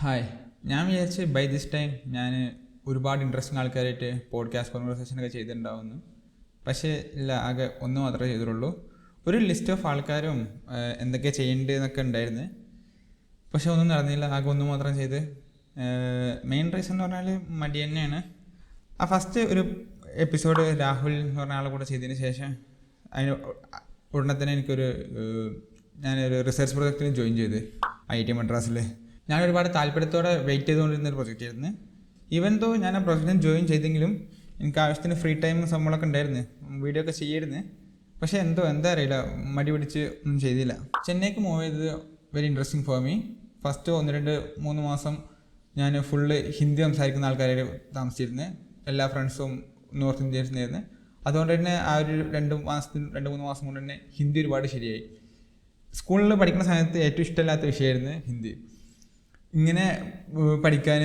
Hi. ഞാൻ വിചാരിച്ച് by this time ഞാൻ ഒരുപാട് ഇൻട്രസ്റ്റിംഗ് ആൾക്കാരായിട്ട് പോഡ്കാസ്റ്റ് കോൺവെർസേഷനൊക്കെ ചെയ്തിട്ടുണ്ടാവുമെന്ന്. പക്ഷേ ഇല്ല, ആകെ ഒന്ന് മാത്രമേ ചെയ്തിട്ടുള്ളൂ. ഒരു ലിസ്റ്റ് ഓഫ് ആൾക്കാരും എന്തൊക്കെ ചെയ്യേണ്ടതെന്നൊക്കെ ഉണ്ടായിരുന്നു. പക്ഷെ ഒന്നും നടന്നില്ല, ആകെ ഒന്ന് മാത്രം ചെയ്ത്. മെയിൻ റീസൺ എന്ന് പറഞ്ഞാൽ മടി തന്നെയാണ്. ആ ഫസ്റ്റ് ഒരു എപ്പിസോഡ് രാഹുൽ എന്ന് പറഞ്ഞ ആളെ കൂടെ ചെയ്തതിന് ശേഷം അതിന് ഉടനെ തന്നെ ഞാനൊരു റിസർച്ച് പ്രൊജക്റ്റിന് ജോയിൻ ചെയ്ത് IIT മദ്രാസിൽ. ഞാൻ ഒരുപാട് താല്പര്യത്തോടെ വെയിറ്റ് ചെയ്തുകൊണ്ടിരുന്നൊരു പ്രൊജക്റ്റ് ആയിരുന്നു. ഈവൻ ദോ ഞാൻ ആ പ്രൊജക്റ്റിന് ജോയിൻ ചെയ്തെങ്കിലും എനിക്ക് ആവശ്യത്തിന് ഫ്രീ ടൈം സംഭവമൊക്കെ ഉണ്ടായിരുന്നു, വീഡിയോ ഒക്കെ ചെയ്യായിരുന്നു. പക്ഷേ എന്താ അറിയില്ല, മടി പിടിച്ച് ഒന്നും ചെയ്തില്ല. ചെന്നൈക്ക് മൂവ് ചെയ്തത് very interesting for me. First 1-2-3 മാസം ഞാൻ ഫുള്ള് ഹിന്ദി സംസാരിക്കുന്ന ആൾക്കാരെ താമസിച്ചിരുന്നു. എല്ലാ ഫ്രണ്ട്സും നോർത്ത് ഇന്ത്യൻസിനായിരുന്നു. അതുകൊണ്ട് തന്നെ ആ ഒരു 2-3 മാസം കൊണ്ട് തന്നെ ഹിന്ദി ഒരുപാട് ശരിയായി. സ്കൂളിൽ പഠിക്കുന്ന സമയത്ത് ഏറ്റവും ഇഷ്ടമില്ലാത്ത വിഷയമായിരുന്നു ഹിന്ദി. ഇങ്ങനെ പഠിക്കാൻ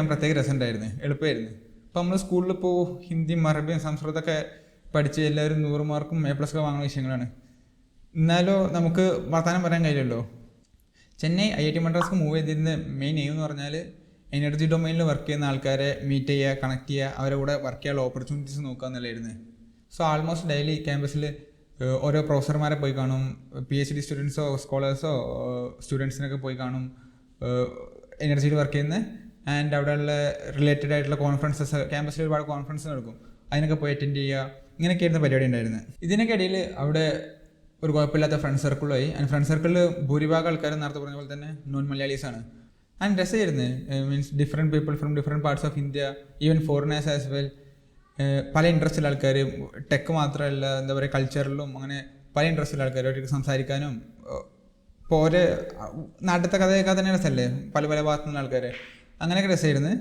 പ്രത്യേക രസമുണ്ടായിരുന്നു, എളുപ്പമായിരുന്നു. ഇപ്പോൾ നമ്മൾ സ്കൂളിൽ ഇപ്പോൾ ഹിന്ദിയും അറബിയും സംസ്കൃതമൊക്കെ പഠിച്ച് എല്ലാവരും 100 മാർക്കും A+ ഒക്കെ വാങ്ങുന്ന വിഷയങ്ങളാണ്. എന്നാലോ നമുക്ക് വർത്തമാനം പറയാൻ കഴിയില്ലല്ലോ. ചെന്നൈ IIT മദ്രാസിലേക്ക് മൂവ് ചെയ്തിരുന്ന മെയിൻ എയിം എന്ന് പറഞ്ഞാൽ എനർജി ഡൊമൈനിൽ വർക്ക് ചെയ്യുന്ന ആൾക്കാരെ മീറ്റ് ചെയ്യുക, കണക്ട് ചെയ്യുക, അവരുടെ കൂടെ വർക്ക് ചെയ്യാനുള്ള ഓപ്പർച്യൂണിറ്റീസ് നോക്കുക എന്നുള്ളതായിരുന്നു. സോ ആൾമോസ്റ്റ് ഡെയിലി ക്യാമ്പസിൽ ഓരോ പ്രൊഫസർമാരെ പോയി കാണും, PhD സ്റ്റുഡൻസോ സ്കോളേഴ്സോ സ്റ്റുഡൻസിനൊക്കെ പോയി കാണും, എനർജിയിൽ വർക്ക് ചെയ്യുന്ന. ആൻഡ് അവിടെയുള്ള റിലേറ്റഡ് ആയിട്ടുള്ള കോൺഫറൻസസ്, ക്യാമ്പസിൽ ഒരുപാട് കോൺഫറൻസ് നടക്കും, അതിനൊക്കെ പോയി അറ്റൻഡ് ചെയ്യുക. ഇങ്ങനെയൊക്കെയായിരുന്നു പരിപാടി ഉണ്ടായിരുന്നത്. ഇതിനൊക്കെ ഇടയിൽ അവിടെ ഒരു കുഴപ്പമില്ലാത്ത ഫ്രണ്ട് സർക്കിളായി. ആൻഡ് ഫ്രണ്ട് സർക്കിളിൽ ഭൂരിഭാഗം ആൾക്കാരും നേരത്തെ പറഞ്ഞ പോലെ തന്നെ നോൺ മലയാളീസാണ്. ആൻഡ് രസമായിരുന്നു. Means different people from different parts of India, even foreigners as well. പല ഇൻട്രസ്റ്റുള്ള ആൾക്കാർ, ടെക്ക് മാത്രമല്ല, എന്താ പറയുക, കൾച്ചറിലും അങ്ങനെ പല ഇൻട്രസ്റ്റുള്ള ആൾക്കാർ അവർക്ക് സംസാരിക്കാനും. ഇപ്പോൾ ഓരോ നാട്ടിലത്തെ കഥയൊക്കെ തന്നെ രസമല്ലേ, പല ഭാഗത്തു നിന്നുള്ള ആൾക്കാർ. അങ്ങനെയൊക്കെ രസമായിരുന്നു.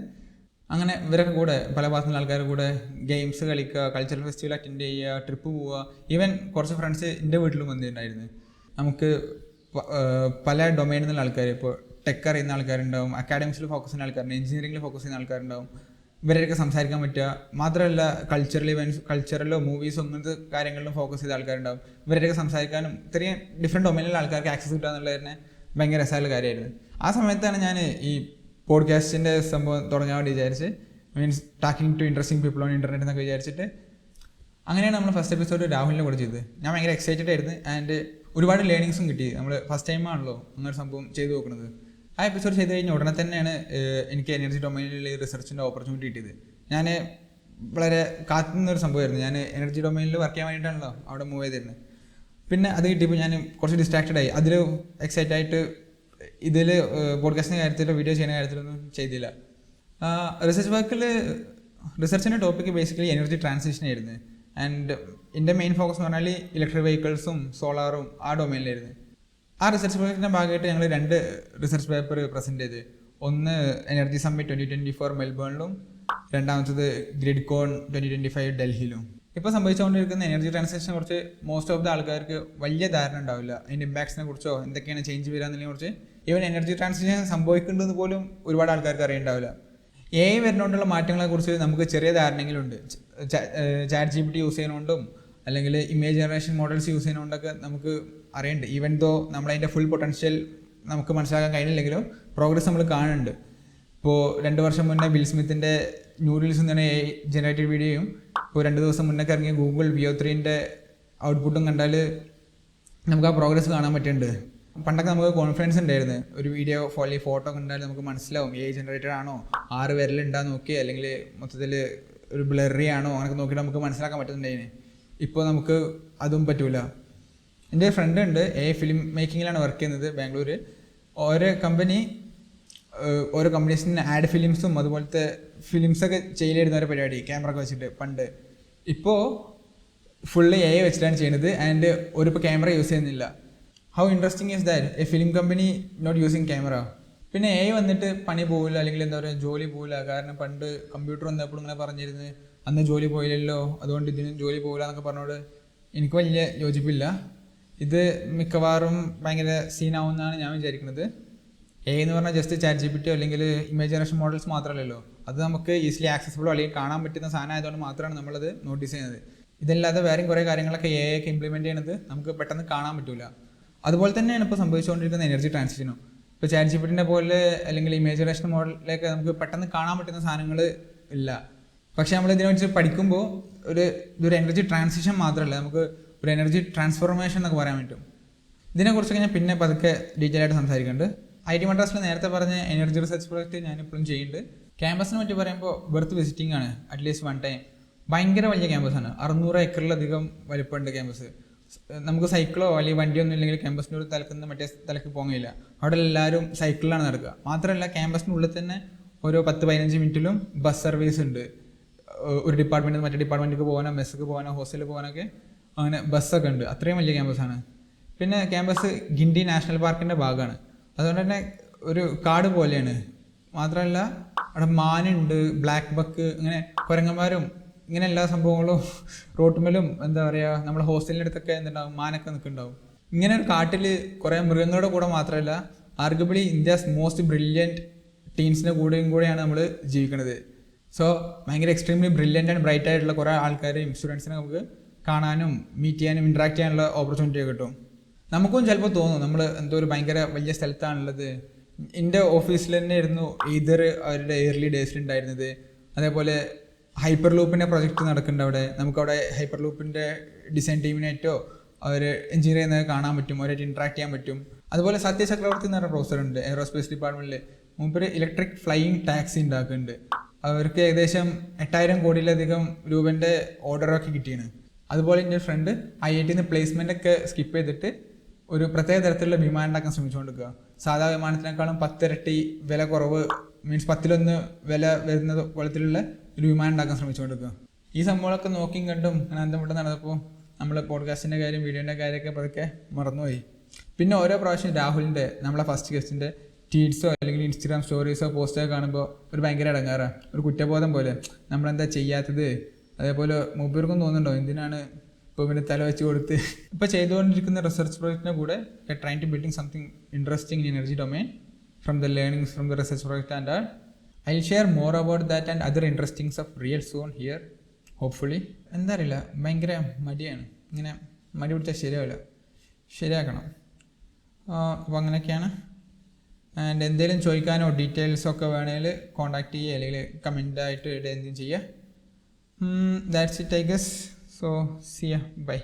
അങ്ങനെ ഇവരൊക്കെ കൂടെ പല ഭാഗത്തു നിന്നുള്ള ആൾക്കാർ കൂടെ ഗെയിംസ് കളിക്കുക, കൾച്ചറൽ ഫെസ്റ്റിവൽ അറ്റൻഡ് ചെയ്യുക, ട്രിപ്പ് പോവുക. ഈവൻ കുറച്ച് ഫ്രണ്ട്സ് എൻ്റെ വീട്ടിലും വന്നിട്ടുണ്ടായിരുന്നു. നമുക്ക് പല ഡൊമൈനിൽ നിന്നുള്ള ആൾക്കാർ, ഇപ്പോൾ ടെക്ക് അറിയുന്ന ആൾക്കാരുണ്ടാവും, അക്കാഡമിക്സിൽ ഫോക്കസ് ചെയ്യുന്ന ആൾക്കാരുണ്ട്, എഞ്ചിനീയറിംഗിൽ ഫോക്കസ് ചെയ്യുന്ന ആൾക്കാരുണ്ടാവും. ഇവരൊക്കെ സംസാരിക്കാൻ പറ്റുക മാത്രമല്ല, കൾച്ചറലോ മൂവീസോ അങ്ങനത്തെ കാര്യങ്ങളിലും ഫോക്കസ് ചെയ്ത ആൾക്കാരുണ്ടാവും. ഇവരൊക്കെ സംസാരിക്കാനും ഇത്രയും ഡിഫറെൻറ്റ് ഡൊമൈനിലുള്ള ആൾക്കാർക്ക് ആക്സസ് കിട്ടുക എന്നുള്ളത് തന്നെ ഭയങ്കര രസമുള്ള കാര്യമായിരുന്നു. ആ സമയത്താണ് ഞാൻ ഈ പോഡ്കാസ്റ്റിൻ്റെ സംഭവം തുടങ്ങാൻ വേണ്ടി വിചാരിച്ച്, means talking to interesting people on internet എന്നൊക്കെ വിചാരിച്ചിട്ട്. അങ്ങനെയാണ് നമ്മൾ ഫസ്റ്റ് എപ്പിസോഡ് രാഹുലിനെ കൂടെ ചെയ്തത്. ഞാൻ ഭയങ്കര എക്സൈറ്റഡ് ആയിരുന്നു. ആൻഡ് ഒരുപാട് ലേണിങ്സും കിട്ടി. നമ്മൾ ഫസ്റ്റ് ടൈമാണല്ലോ അങ്ങനെ സംഭവം ചെയ്തു നോക്കുന്നത്. ആ എപ്പിസോഡ് ചെയ്ത് കഴിഞ്ഞ ഉടനെ തന്നെയാണ് എനിക്ക് എനർജി ഡൊമൈനിൽ റിസർച്ചിൻ്റെ ഓപ്പർച്യൂണിറ്റി കിട്ടിയത്. ഞാൻ വളരെ കാത്തുനിന്നൊരു സംഭവമായിരുന്നു. ഞാൻ എനർജി ഡൊമൈനിൽ വർക്ക് ചെയ്യാൻ വേണ്ടിയിട്ടാണല്ലോ അവിടെ മൂവ് ചെയ്തിരുന്നത്. പിന്നെ അത് കിട്ടിയപ്പോൾ ഞാൻ കുറച്ച് ഡിസ്ട്രാക്റ്റഡ് ആയി. അതിൽ എക്സൈറ്റ് ആയിട്ട് ഇതിൽ പോഡ്കാസ്റ്റിൻ്റെ കാര്യത്തിലോ വീഡിയോ ചെയ്യുന്ന കാര്യത്തിലൊന്നും ചെയ്തില്ല. റിസർച്ചിൻ്റെ ടോപ്പിക്ക് ബേസിക്കലി എനർജി ട്രാൻസിഷൻ ആയിരുന്നു. ആൻഡ് എൻ്റെ മെയിൻ ഫോക്കസ് എന്ന് പറഞ്ഞാൽ ഇലക്ട്രിക് വെഹിക്കിൾസും സോളാറും ആ ഡൊമൈനിലായിരുന്നു. ആ റിസർച്ച് പ്രോജക്റ്റിൻ്റെ ഭാഗമായിട്ട് ഞങ്ങൾ 2 റിസർച്ച് പേപ്പർ പ്രസൻറ്റ് ചെയ്ത്. ഒന്ന് എനർജി സമ്മിറ്റ് 2024 മെൽബേണിലും, രണ്ടാമത്തത് ഗ്രിഡ്കോൺ 2025 ഡൽഹിയിലും. ഇപ്പോൾ സംഭവിച്ചുകൊണ്ടിരിക്കുന്ന എനർജി ട്രാൻസിഷനെ കുറിച്ച് മോസ്റ്റ് ഓഫ് ദ ആൾക്കാർക്ക് വലിയ ധാരണ ഉണ്ടാവില്ല. അതിൻ്റെ ഇമ്പാക്ട്സിനെ കുറിച്ചോ എന്തൊക്കെയാണ് ചേഞ്ച് വരിക എന്നതിനെ കുറിച്ച്. ഈവൻ എനർജി ട്രാൻസിഷൻ സംഭവിക്കുന്നുണ്ടെന്ന് പോലും ഒരുപാട് ആൾക്കാർക്ക് അറിയുന്നുണ്ടാവില്ല. AI വരുന്നതുകൊണ്ടുള്ള മാറ്റങ്ങളെക്കുറിച്ച് നമുക്ക് ചെറിയ ധാരണകളുണ്ട്. ChatGPT യൂസ് ചെയ്യുന്നതുകൊണ്ടും അല്ലെങ്കിൽ ഇമേജ് ജനറേഷൻ മോഡൽസ് യൂസ് ചെയ്യുന്നതുകൊണ്ടൊക്കെ നമുക്ക് അറിയുന്നുണ്ട്. ഈവൻ ദോ നമ്മളതിൻ്റെ ഫുൾ പൊട്ടൻഷ്യൽ നമുക്ക് മനസ്സിലാക്കാൻ കഴിയില്ലെങ്കിലും പ്രോഗ്രസ് നമ്മൾ കാണുന്നുണ്ട്. ഇപ്പോൾ 2 വർഷം മുന്നേ ബിൽ സ്മിത്തിൻ്റെ ന്യൂറിൽസ് എന്ന് പറഞ്ഞ AI ജനറേറ്റഡ് വീഡിയോയും ഇപ്പോൾ 2 ദിവസം മുന്നേ ഇറങ്ങിയ ഗൂഗിൾ VO3ൻ്റെ ഔട്ട്പുട്ടും കണ്ടാൽ നമുക്ക് ആ പ്രോഗ്രസ് കാണാൻ പറ്റുന്നുണ്ട്. പണ്ടൊക്കെ നമുക്ക് കോൺഫിഡൻസ് ഉണ്ടായിരുന്നു, ഒരു വീഡിയോ ഫോട്ടോ കണ്ടാൽ നമുക്ക് മനസ്സിലാവും AI ജനറേറ്റഡ് ആണോ, 6 വിരലുണ്ടാന്ന് നോക്കി, അല്ലെങ്കിൽ മൊത്തത്തിൽ ഒരു ബ്ലറി ആണോ, അങ്ങനെയൊക്കെ നോക്കിയിട്ട് നമുക്ക് മനസ്സിലാക്കാൻ പറ്റുന്നുണ്ടായിന്. ഇപ്പോൾ നമുക്ക് അതും പറ്റൂല. എൻ്റെ ഫ്രണ്ട് ഉണ്ട്, AI ഫിലിം മേക്കിങ്ങിലാണ് വർക്ക് ചെയ്യുന്നത് ബാംഗ്ലൂർ. ഓരോ കമ്പനീസിന് ആഡ് ഫിലിംസും അതുപോലത്തെ ഫിലിംസൊക്കെ ചെയ്യലായിരുന്നു ഒരു പരിപാടി, ക്യാമറ ഒക്കെ വെച്ചിട്ട് പണ്ട്. ഇപ്പോൾ ഫുള്ള് AI വെച്ചിട്ടാണ് ചെയ്യുന്നത്. ആൻഡ് ഒരിപ്പോൾ ക്യാമറ യൂസ് ചെയ്യുന്നില്ല. How interesting is that, a film company not using camera. പിന്നെ AI വന്നിട്ട് പണി പോകില്ല, അല്ലെങ്കിൽ എന്താ പറയുക, ജോലി പോകില്ല. കാരണം പണ്ട് കമ്പ്യൂട്ടർ വന്നപ്പോഴും ഇങ്ങനെ പറഞ്ഞിരുന്നത് അന്ന് ജോലി പോയില്ലല്ലോ, അതുകൊണ്ട് ഇതിനും ജോലി പോകില്ല എന്നൊക്കെ പറഞ്ഞോട് എനിക്ക് വലിയ യോജിപ്പില്ല. ഇത് മിക്കവാറും ഭയങ്കര സീനാവുമെന്നാണ് ഞാൻ വിചാരിക്കുന്നത്. AI എന്ന് പറഞ്ഞാൽ ജസ്റ്റ് ChatGPT അല്ലെങ്കിൽ ഇമേജ് ജനറേഷൻ മോഡൽസ് മാത്രമല്ലല്ലോ, അത് നമുക്ക് ഈസിലി ആക്സസിബിളോ അല്ലെങ്കിൽ കാണാൻ പറ്റുന്ന സാധനം ആയതുകൊണ്ട് മാത്രമാണ് നമ്മളത് നോട്ടീസ് ചെയ്യുന്നത്. ഇതല്ലാതെ വേറെയും കുറേ കാര്യങ്ങളൊക്കെ AI ഒക്കെ ഇംപ്ലിമെൻറ്റ് ചെയ്യുന്നത് നമുക്ക് പെട്ടെന്ന് കാണാൻ പറ്റില്ല. അതുപോലെ തന്നെയാണ് ഇപ്പോൾ സംഭവിച്ചുകൊണ്ടിരിക്കുന്ന എനർജി ട്രാൻസിഷനും. ഇപ്പോൾ ചാറ്റ് ജിപിടിനെ പോലെ അല്ലെങ്കിൽ ഇമേജിനേഷൻ മോഡലിലേക്ക് നമുക്ക് പെട്ടെന്ന് കാണാൻ പറ്റുന്ന സാധനങ്ങൾ ഇല്ല. പക്ഷെ നമ്മൾ ഇതിനെക്കുറിച്ച് പഠിക്കുമ്പോൾ ഇതൊരു എനർജി ട്രാൻസിഷൻ മാത്രമല്ല, നമുക്ക് ഒരു എനർജി ട്രാൻസ്ഫോർമേഷൻ എന്നൊക്കെ പറയാൻ പറ്റും. ഇതിനെക്കുറിച്ചൊക്കെ ഞാൻ പിന്നെ പതുക്കെ ഡീറ്റെയിൽ ആയിട്ട് സംസാരിക്കുന്നുണ്ട്. IT മദ്രാസിൽ നേരത്തെ പറഞ്ഞ എനർജി റിസർച്ച് പ്രോജക്റ്റ് ഞാനിപ്പോഴും ചെയ്യുന്നുണ്ട്. ക്യാമ്പസിനെ പറ്റി പറയുമ്പോൾ വെർത്ത് വിസിറ്റിംഗ് ആണ്, അറ്റ്ലീസ്റ്റ് 1 ടൈം. ഭയങ്കര വലിയ ക്യാമ്പസാണ്, 600 ഏക്കറിലധികം വലിപ്പമുണ്ട് ക്യാമ്പസ്. നമുക്ക് സൈക്കിളോ അല്ലെങ്കിൽ വണ്ടിയോ ഒന്നും ഇല്ലെങ്കിൽ ക്യാമ്പസിൻ്റെ ഒരു തലക്കുന്ന മറ്റേ തലക്ക് പോകാൻ കഴിയില്ല. അവിടെ എല്ലാവരും സൈക്കിളിലാണ് നടക്കുക. മാത്രമല്ല ക്യാമ്പസിനുള്ളിൽ തന്നെ ഓരോ 10-15 മിനിറ്റിലും ബസ് സർവീസ് ഉണ്ട്. ഒരു ഡിപ്പാർട്ട്മെൻറ്റിൽ മറ്റേ ഡിപ്പാർട്ട്മെൻറ്റിലേക്ക് പോകാനോ മെസ്സൊക്കെ പോകാനോ ഹോസ്റ്റലിൽ പോകാനൊക്കെ അങ്ങനെ ബസ്സൊക്കെ ഉണ്ട്. അത്രയും വലിയ ക്യാമ്പസാണ്. പിന്നെ ക്യാമ്പസ് ഗിണ്ടി നാഷണൽ പാർക്കിൻ്റെ ഭാഗമാണ്. അതുകൊണ്ട് തന്നെ ഒരു കാട് പോലെയാണ്. മാത്രമല്ല അവിടെ മാനുണ്ട്, ബ്ലാക്ക് ബക്ക്, ഇങ്ങനെ കുരങ്ങന്മാരും ഇങ്ങനെ എല്ലാ സംഭവങ്ങളും റോട്ടുമേലും എന്താ പറയുക, നമ്മുടെ ഹോസ്റ്റലിൻ്റെ അടുത്തൊക്കെ എന്തുണ്ടാവും, മാനൊക്കെ നിൽക്കുന്നുണ്ടാവും. ഇങ്ങനെ ഒരു കാട്ടിൽ കുറേ മൃഗങ്ങളുടെ കൂടെ മാത്രമല്ല, ആർഗബിളി ഇന്ത്യസ് മോസ്റ്റ് ബ്രില്യൻറ്റ് ടീൻസിൻ്റെ കൂടെയാണ് നമ്മൾ ജീവിക്കുന്നത്. സോ ഭയങ്കര എക്സ്ട്രീംലി ബ്രില്യൻ്റ് ആൻഡ് ബ്രൈറ്റ് ആയിട്ടുള്ള കുറേ ആൾക്കാരെയും സ്റ്റുഡൻസിനെ നമുക്ക് കാണാനും മീറ്റ് ചെയ്യാനും ഇൻട്രാക്ട് ചെയ്യാനുള്ള ഓപ്പർച്യൂണിറ്റി കിട്ടും. നമുക്കും ചിലപ്പോൾ തോന്നും നമ്മൾ എന്തോ ഒരു ഭയങ്കര വലിയ സ്ഥലത്താണുള്ളത്. എൻ്റെ ഓഫീസിൽ തന്നെ ആയിരുന്നു ഈതർ അവരുടെ ഏർലി ഡേയ്സിലുണ്ടായിരുന്നത്. അതേപോലെ ഹൈപ്പർ ലൂപ്പിൻ്റെ പ്രൊജക്റ്റ് നടക്കുന്നുണ്ട് അവിടെ. നമുക്കവിടെ ഹൈപ്പർ ലൂപ്പിൻ്റെ ഡിസൈൻ ടീമിനായിട്ടോ അവർ എഞ്ചിനീയർ ചെയ്യുന്നത് കാണാൻ പറ്റും, അവരായിട്ട് ഇൻട്രാക്ട് ചെയ്യാൻ പറ്റും. അതുപോലെ സത്യ ചക്രവർത്തി എന്ന് പറഞ്ഞ പ്രൊഫസർ ഉണ്ട് എയറോസ്പേസ് ഡിപ്പാർട്ട്മെൻറ്റിൽ. മൂപ്പര് ഇലക്ട്രിക് ഫ്ലൈയിങ് ടാക്സി ഉണ്ടാക്കുന്നുണ്ട്. അവർക്ക് ഏകദേശം 8,000 കോടിയിലധികം രൂപേൻ്റെ ഓർഡറൊക്കെ കിട്ടിയാണ്. അതുപോലെ എൻ്റെ ഫ്രണ്ട് IIT പ്ലേസ്മെൻ്റ് ഒക്കെ സ്കിപ്പ് ചെയ്തിട്ട് ഒരു പ്രത്യേക തരത്തിലുള്ള വിമാനം ഉണ്ടാക്കാൻ ശ്രമിച്ചുകൊണ്ടിരിക്കുക. സാധാ വിമാനത്തിനേക്കാളും 10 ഇരട്ടി വില കുറവ്, മീൻസ് 10-1 വില വരുന്ന പോലത്തിലുള്ള ഒരു വിമാനം ഉണ്ടാക്കാൻ ശ്രമിച്ചുകൊണ്ടിരിക്കുക. ഈ സംഭവങ്ങളൊക്കെ നോക്കിയും കണ്ടും അങ്ങനെ അന്തം നടന്നപ്പോൾ നമ്മൾ പോഡ്കാസ്റ്റിൻ്റെ കാര്യം വീഡിയോൻ്റെ കാര്യമൊക്കെ പതുക്കെ മറന്നുപോയി. പിന്നെ ഓരോ പ്രാവശ്യം രാഹുലിൻ്റെ നമ്മളെ ഫസ്റ്റ് ഗസ്റ്റിൻ്റെ ട്വീറ്റ്സോ അല്ലെങ്കിൽ ഇൻസ്റ്റഗ്രാം സ്റ്റോറീസോ പോസ്റ്റൊക്കെ കാണുമ്പോൾ ഒരു ഭയങ്കര ഇടങ്ങാറാണ്, ഒരു കുറ്റബോധം പോലെ. നമ്മളെന്താ ചെയ്യാത്തത്? അതേപോലെ മൂപ്പർക്കും തോന്നുന്നുണ്ടോ എന്തിനാണ് ഇപ്പോൾ പിന്നെ തല വെച്ച് കൊടുത്ത്. ഇപ്പോൾ ചെയ്തുകൊണ്ടിരിക്കുന്ന റിസർച്ച് പ്രോജക്റ്റിൻ്റെ കൂടെ trying to building something interesting in energy domain from the learnings from the research project and all. I'll share more about that and other interesting stuff real soon here, hopefully. എന്താ അറിയില്ല, ഭയങ്കര മടിയാണ്. ഇങ്ങനെ മടി പിടിച്ചാൽ ശരിയാവില്ല, ശരിയാക്കണം. അപ്പോൾ അങ്ങനെയൊക്കെയാണ്. ആൻഡ് എന്തെങ്കിലും ചോദിക്കാനോ ഡീറ്റെയിൽസൊക്കെ വേണമെങ്കിൽ കോൺടാക്ട് ചെയ്യുക, അല്ലെങ്കിൽ കമൻ്റായിട്ട് ഇടുക, എന്തെങ്കിലും ചെയ്യുക. That's it I guess. So see ya, bye.